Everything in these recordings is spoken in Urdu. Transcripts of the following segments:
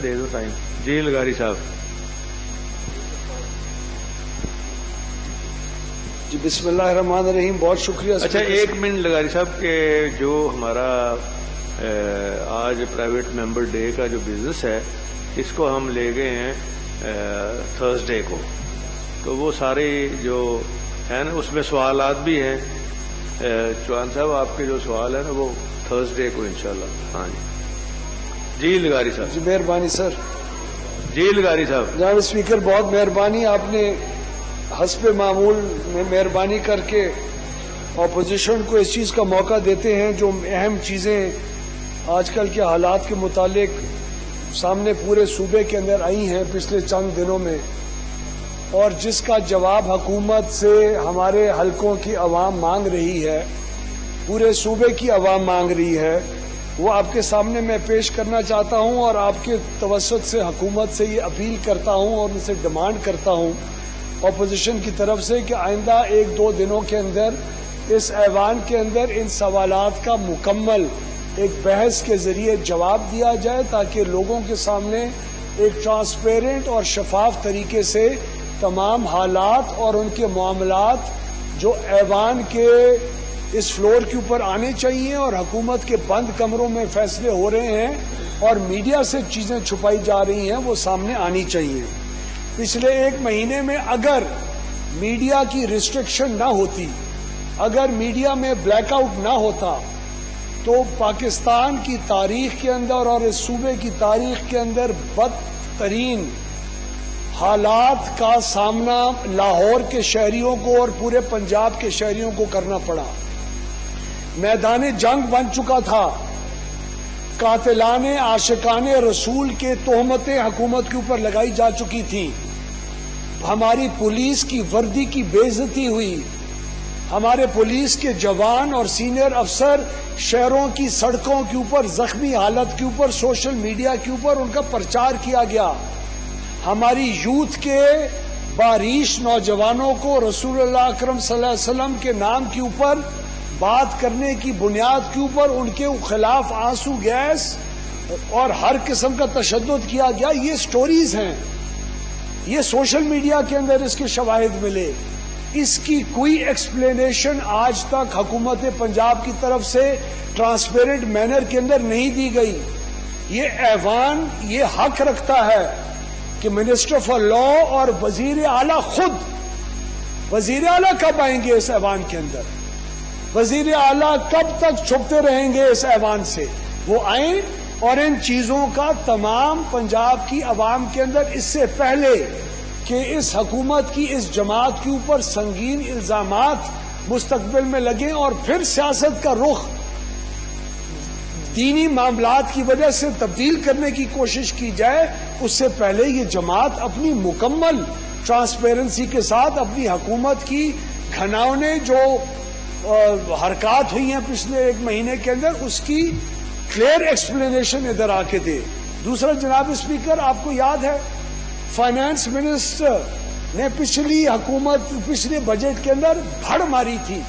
دے دو ٹائم. جی لغاری صاحب. جی بسم اللہ الرحمن الرحیم. بہت شکریہ. اچھا 1 منٹ لغاری صاحب کہ جو ہمارا آج پرائیویٹ ممبر ڈے کا جو بزنس ہے اس کو ہم لے گئے ہیں تھرسڈے کو، تو وہ سارے جو ہے نا اس میں سوالات بھی ہیں. چوہان صاحب آپ کے جو سوال ہے نا وہ تھرسڈے کو انشاءاللہ. ہاں جی. جی لغاری صاحب. جی مہربانی سر. جی لغاری صاحب. جناب اسپیکر بہت مہربانی، آپ نے حسب معمول میں مہربانی کر کے اپوزیشن کو اس چیز کا موقع دیتے ہیں جو اہم چیزیں آج کل کے حالات کے متعلق سامنے پورے صوبے کے اندر آئی ہیں پچھلے چند دنوں میں، اور جس کا جواب حکومت سے ہمارے حلقوں کی عوام مانگ رہی ہے، پورے صوبے کی عوام مانگ رہی ہے، وہ آپ کے سامنے میں پیش کرنا چاہتا ہوں. اور آپ کے توسط سے حکومت سے یہ اپیل کرتا ہوں اور ان سے ڈیمانڈ کرتا ہوں اپوزیشن کی طرف سے کہ آئندہ 1-2 دنوں کے اندر اس ایوان کے اندر ان سوالات کا مکمل ایک بحث کے ذریعے جواب دیا جائے، تاکہ لوگوں کے سامنے ایک ٹرانسپیرنٹ اور شفاف طریقے سے تمام حالات اور ان کے معاملات جو ایوان کے اس فلور کے اوپر آنے چاہیے اور حکومت کے بند کمروں میں فیصلے ہو رہے ہیں اور میڈیا سے چیزیں چھپائی جا رہی ہیں وہ سامنے آنی چاہیے. پچھلے 1 مہینے میں اگر میڈیا کی ریسٹرکشن نہ ہوتی، اگر میڈیا میں بلیک آؤٹ نہ ہوتا، تو پاکستان کی تاریخ کے اندر اور اس صوبے کی تاریخ کے اندر بدترین حالات کا سامنا لاہور کے شہریوں کو اور پورے پنجاب کے شہریوں کو کرنا پڑا. میدان جنگ بن چکا تھا. قاتلان عاشقان رسول کے تہمتیں حکومت کے اوپر لگائی جا چکی تھی. ہماری پولیس کی وردی کی بے عزتی ہوئی. ہمارے پولیس کے جوان اور سینئر افسر شہروں کی سڑکوں کے اوپر زخمی حالت کے اوپر سوشل میڈیا کے اوپر ان کا پرچار کیا گیا. ہماری یوتھ کے باریش نوجوانوں کو رسول اللہ اکرم صلی اللہ علیہ وسلم کے نام کے اوپر بات کرنے کی بنیاد کے اوپر ان کے خلاف آنسو گیس اور ہر قسم کا تشدد کیا گیا. یہ سٹوریز ہیں، یہ سوشل میڈیا کے اندر اس کے شواہد ملے. اس کی کوئی ایکسپلینیشن آج تک حکومت پنجاب کی طرف سے ٹرانسپیرنٹ مینر کے اندر نہیں دی گئی. یہ ایوان یہ حق رکھتا ہے کہ منسٹر فار لا اور وزیر اعلیٰ خود، وزیر اعلیٰ کب آئیں گے اس ایوان کے اندر؟ وزیر اعلیٰ کب تک چھپتے رہیں گے اس ایوان سے؟ وہ آئیں اور ان چیزوں کا تمام پنجاب کی عوام کے اندر اس سے پہلے کہ اس حکومت کی اس جماعت کے اوپر سنگین الزامات مستقبل میں لگیں اور پھر سیاست کا رخ دینی معاملات کی وجہ سے تبدیل کرنے کی کوشش کی جائے، اس سے پہلے یہ جماعت اپنی مکمل ٹرانسپیرنسی کے ساتھ اپنی حکومت کی گھناؤنے جو حرکات ہوئی ہیں پچھلے 1 مہینے کے اندر اس کی کلیئر ایکسپلینیشن ادھر آ کے دے. دوسرا جناب اسپیکر، آپ کو یاد ہے فائنانس منسٹر نے پچھلے بجٹ کے اندر بھڑ ماری تھی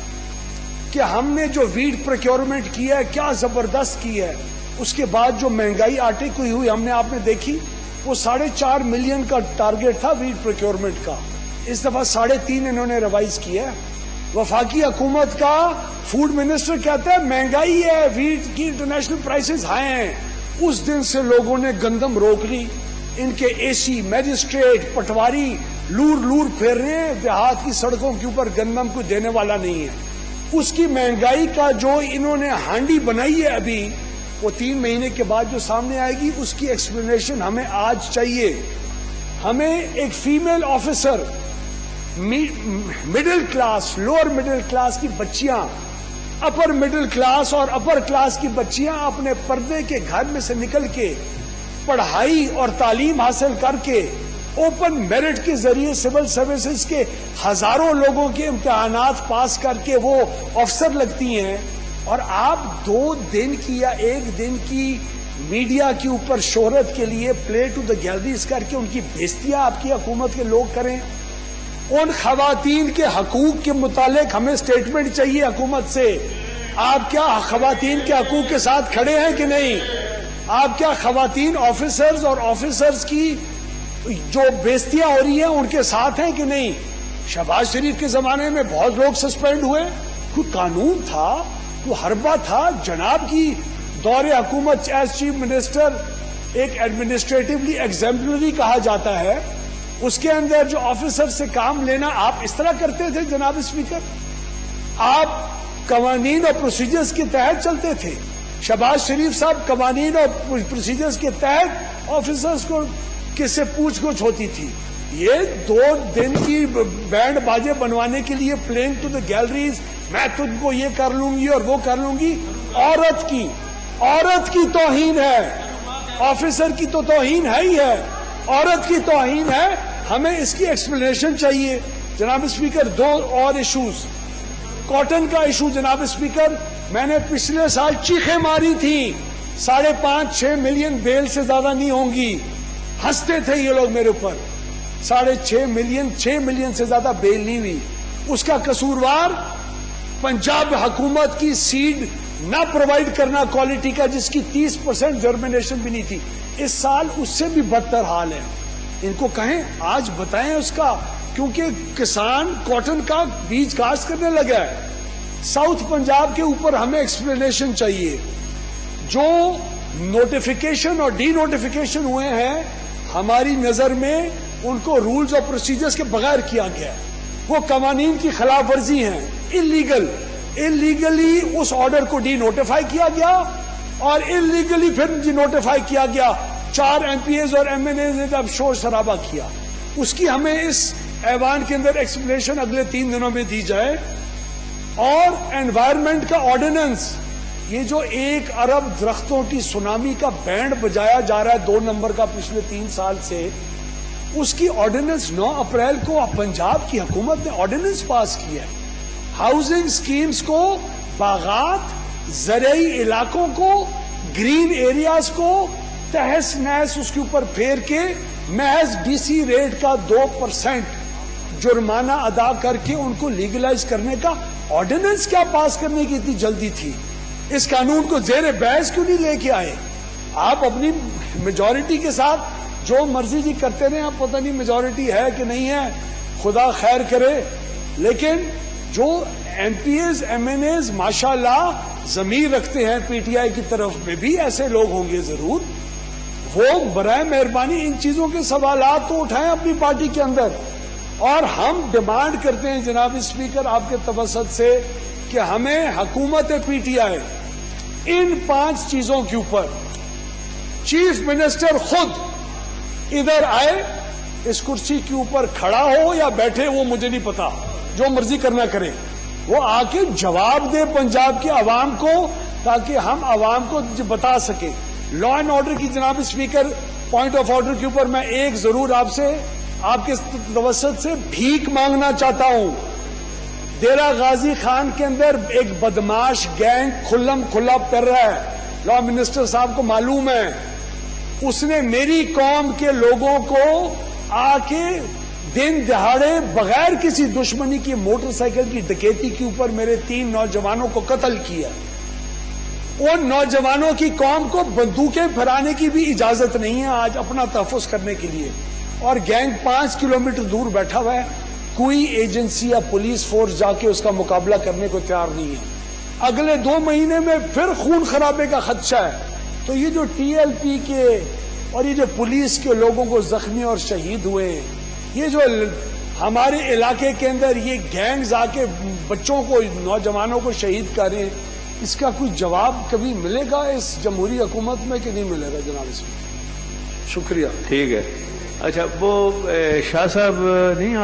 کہ ہم نے جو ویٹ پروکیورمنٹ کی ہے کیا زبردست کی ہے. اس کے بعد جو مہنگائی آٹے کی ہوئی ہم نے آپ نے دیکھی، وہ 4.5 ملین کا ٹارگٹ تھا ویٹ پروکیورمنٹ کا، اس دفعہ 3.5 انہوں نے ریوائز کیا ہے. وفاقی حکومت کا فوڈ منسٹر کہتا ہے مہنگائی ہے، ویٹ کی انٹرنیشنل پرائسز ہائی ہیں. اس دن سے لوگوں نے گندم روک لی. ان کے اے سی، میجسٹریٹ، پٹواری لور پھیر رہے ہیں. دیہات کی سڑکوں کے اوپر گندم کوئی دینے والا نہیں ہے. اس کی مہنگائی کا جو انہوں نے ہانڈی بنائی ہے ابھی، وہ 3 مہینے کے بعد جو سامنے آئے گی اس کی ایکسپلینیشن ہمیں آج چاہیے. ہمیں ایک female officer, middle class, lower middle class کی بچیاں، اپر مڈل کلاس اور اپر کلاس کی بچیاں اپنے پردے کے گھر میں سے نکل کے پڑھائی اور تعلیم حاصل کر کے اوپن میرٹ کے ذریعے سول سروسز کے ہزاروں لوگوں کے امتحانات پاس کر کے وہ افسر لگتی ہیں. اور آپ 2 دن کی یا 1 دن کی میڈیا کے اوپر شہرت کے لیے پلے ٹو دا گیلریز کر کے ان کی بےزتیاں آپ کی حکومت کے لوگ کریں. ان خواتین کے حقوق کے متعلق ہمیں سٹیٹمنٹ چاہیے حکومت سے. آپ کیا خواتین کے حقوق کے ساتھ کھڑے ہیں کہ نہیں؟ آپ کیا خواتین آفیسرز اور آفیسرز کی جو بےزتیاں ہو رہی ہیں ان کے ساتھ ہیں کہ نہیں؟ شہباز شریف کے زمانے میں بہت لوگ سسپینڈ ہوئے، کوئی قانون تھا، کوئی حربہ تھا؟ جناب کی دور حکومت ایز چیف منسٹر ایک ایڈمنسٹریٹولی ایگزمپلری کہا جاتا ہے، اس کے اندر جو آفیسر سے کام لینا آپ اس طرح کرتے تھے جناب اسپیکر؟ آپ قوانین اور پروسیجرز کے تحت چلتے تھے. شہباز شریف صاحب قوانین اور پروسیجرز کے تحت آفیسرز کو کس سے پوچھ گچھ ہوتی تھی. یہ 2 دن کی بینڈ باجے بنوانے کے لیے پلینگ ٹو دا گیلریز، میں تجھ کو یہ کر لوں گی اور وہ کر لوں گی، عورت کی توہین ہے. آفیسر کی تو توہین ہے ہی ہے، عورت کی توہین ہے. ہمیں اس کی ایکسپلینیشن چاہیے جناب اسپیکر. 2 اور ایشوز. کاٹن کا ایشو جناب اسپیکر، میں نے پچھلے سال چیخیں ماری تھی 5.5-6 ملین بیل سے زیادہ نہیں ہوں گی. ہنستے تھے یہ لوگ میرے اوپر. 6 ملین سے زیادہ بیل نہیں ہوئی. اس کا قصوروار پنجاب حکومت کی سیڈ نہ پرووائڈ کرنا کوالٹی کا، جس کی 30% جرمینیشن بھی نہیں تھی. اس سال اس سے بھی بدتر حال ہے. ان کو کہیں آج بتائیں اس کا، کیونکہ کسان کاٹن کا بیج کاشت کرنے لگا ہے. ساؤتھ پنجاب کے اوپر ہمیں ایکسپلینیشن چاہیے. جو نوٹیفیکیشن اور ڈی نوٹیفیکیشن ہوئے ہیں ہماری نظر میں ان کو رولز اور پروسیجرز کے بغیر کیا گیا ہے. وہ قوانین کی خلاف ورزی ہیں. اللیگلی اس آرڈر کو ڈی نوٹیفائی کیا گیا اور اللیگلی پھر ڈی نوٹیفائی کیا گیا. 4 MPs اور MNAs نے اب شور شرابہ کیا. اس کی ہمیں اس ایوان کے اندر ایکسپلینیشن اگلے 3 دنوں میں دی جائے. اور انوائرمنٹ کا آرڈیننس، یہ جو 1 ارب درختوں کی سونامی کا بینڈ بجایا جا رہا ہے 2 نمبر کا پچھلے 3 سال سے، اس کی آرڈیننس 9 اپریل کو پنجاب کی حکومت نے آرڈیننس پاس کیا ہے. ہاؤسنگ سکیمز کو، باغات، زرعی علاقوں کو، گرین ایریاز کو تہس نہس اس کے اوپر پھیر کے محض DC ریٹ کا 2% جرمانہ ادا کر کے ان کو لیگلائز کرنے کا آرڈیننس کیا پاس کرنے کی اتنی جلدی تھی؟ اس قانون کو زیر بحث کیوں نہیں لے کے آئے؟ آپ اپنی میجورٹی کے ساتھ جو مرضی جی کرتے رہے. آپ پتہ نہیں میجورٹی ہے کہ نہیں ہے، خدا خیر کرے. لیکن جو MPs MNAs ماشاءاللہ ضمیر رکھتے ہیں PTI کی طرف میں بھی ایسے لوگ ہوں گے ضرور، وہ برائے مہربانی ان چیزوں کے سوالات تو اٹھائیں اپنی پارٹی کے اندر. اور ہم ڈیمانڈ کرتے ہیں جناب اسپیکر آپ کے توسط سے کہ ہمیں حکومت PTI ان 5 چیزوں کے اوپر چیف منسٹر خود ادھر آئے، اس کرسی کے اوپر کھڑا ہو یا بیٹھے وہ مجھے نہیں پتا، جو مرضی کرنا کرے، وہ آ کے جواب دے پنجاب کے عوام کو، تاکہ ہم عوام کو بتا سکیں. لا اینڈ آرڈر کی جناب اسپیکر پوائنٹ آف آرڈر کے اوپر میں ایک ضرور آپ کے توسط سے بھیک مانگنا چاہتا ہوں. ڈیرہ غازی خان کے اندر ایک بدماش گینگ کھلم کھلا پھر رہا ہے. لا منسٹر صاحب کو معلوم ہے. اس نے میری قوم کے لوگوں کو آ کے دن دہاڑے بغیر کسی دشمنی کی موٹر سائیکل کی ڈکیتی کے اوپر میرے 3 نوجوانوں کو قتل کیا. ان نوجوانوں کی قوم کو بندوقیں پھرانے کی بھی اجازت نہیں ہے آج اپنا تحفظ کرنے کے لیے. اور گینگ 5 کلومیٹر دور بیٹھا ہوا ہے. کوئی ایجنسی یا پولیس فورس جا کے اس کا مقابلہ کرنے کو تیار نہیں ہے. اگلے 2 مہینے میں پھر خون خرابے کا خدشہ ہے. تو یہ جو TLP کے اور یہ جو پولیس کے لوگوں کو زخمی اور شہید ہوئے، یہ جو ہمارے علاقے کے اندر یہ گینگز آ کے بچوں کو، نوجوانوں کو شہید کر رہے ہیں، اس کا کوئی جواب کبھی ملے گا اس جمہوری حکومت میں کہ نہیں ملے گا جناب؟ اس میں شکریہ. ٹھیک ہے. اچھا وہ شاہ صاحب نہیں